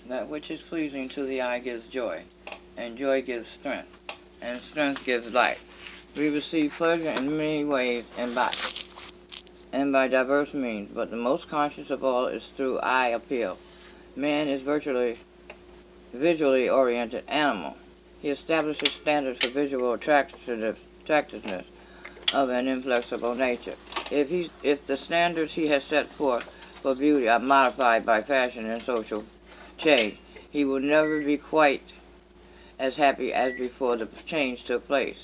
That which is pleasing to the eye gives joy, and joy gives strength, and strength gives life. We receive pleasure in many ways and by diverse means, but the most conscious of all is through eye appeal. Man is visually oriented animal. He establishes standards for visual attractiveness of an inflexible nature. If the standards he has set forth for beauty are modified by fashion and social change, he will never be quite as happy as before the change took place.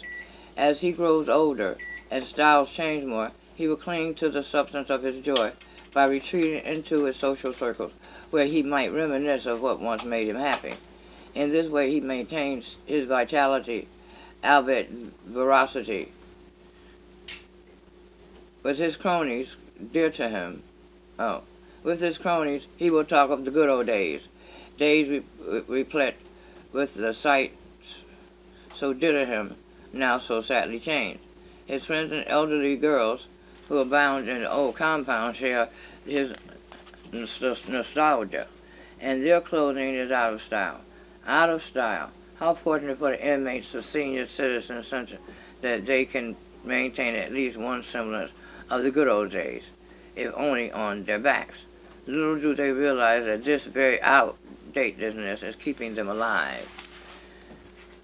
As he grows older and styles change more, he will cling to the substance of his joy by retreating into his social circles, where he might reminisce of what once made him happy. In this way he maintains his vitality, albeit veracity. With his cronies, dear to him, with his cronies, he will talk of the good old days, replete with the sights so dear to him, now so sadly changed. His friends and elderly girls who abound in the old compound share his nostalgia, and their clothing is out of style. Out of style. How fortunate for the inmates of senior citizen center that they can maintain at least one semblance of the good old days, if only on their backs. Little do they realize that this very outdatedness is keeping them alive.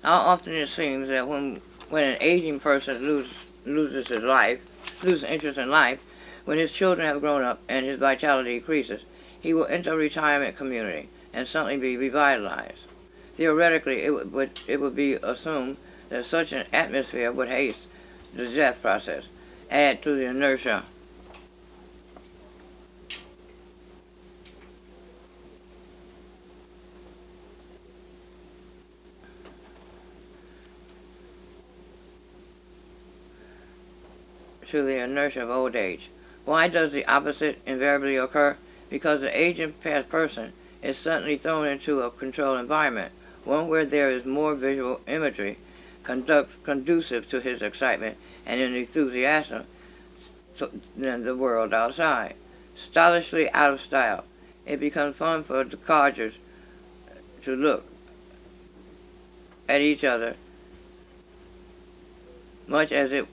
How often it seems that when an aging person loses interest in life, when his children have grown up and his vitality increases, he will enter a retirement community and suddenly be revitalized. Theoretically, it would be assumed that such an atmosphere would haste the death process, add to the inertia of old age. Why does the opposite invariably occur? Because the aging person is suddenly thrown into a controlled environment, one where there is more visual imagery conducive to his excitement and enthusiasm than the world outside. Stylishly out of style, it becomes fun for the codgers to look at each other, much as it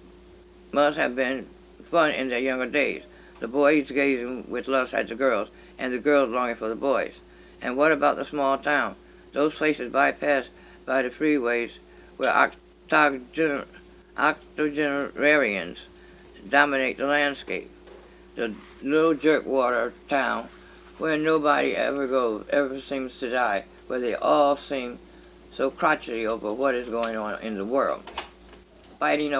must have been fun in their younger days. The boys gazing with lust at the girls, and the girls longing for the boys. And what about the small town? Those places bypassed by the freeways where octogenarians dominate the landscape. The little jerkwater town where nobody ever seems to die, where they all seem so crotchety over what is going on in the world, fighting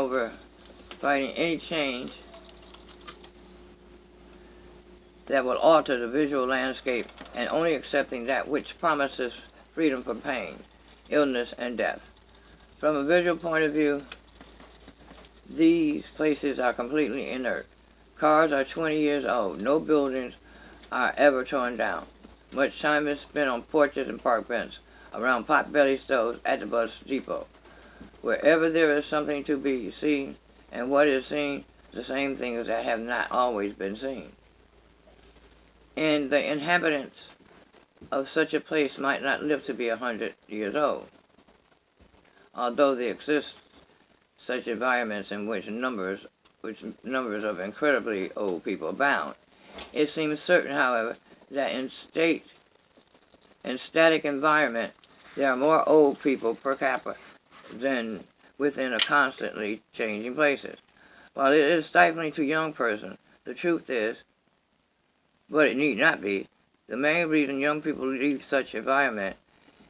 any change that will alter the visual landscape and only accepting that which promises freedom from pain, illness, and death. From a visual point of view, these places are completely inert. Cars are 20 years old. No buildings are ever torn down. Much time is spent on porches and park benches, around pot-belly stoves at the bus depot. Wherever there is something to be seen, and what is seen, the same things that have not always been seen. And the inhabitants of such a place might not live to be 100 years old, although there exist such environments in which numbers of incredibly old people abound. It seems certain, however, that in static environment, there are more old people per capita than within a constantly changing places. While it is stifling to young persons, the truth is, but it need not be, the main reason young people leave such environment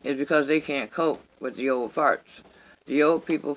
is because they can't cope with the old farts. The old people